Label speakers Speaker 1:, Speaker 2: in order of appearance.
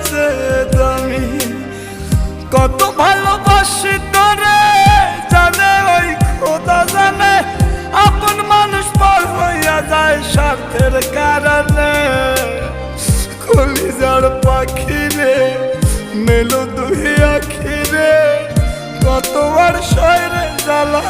Speaker 1: যে দামি। কত ভালোবাসি তোরে জানে ওই খোদা জানে, আপন মানুষ পর হইয়া যায় স্বার্থের কারণে। কলিজার পাখি রে মেলো দুই আখি রে, কত আর শয়রে জ্বালা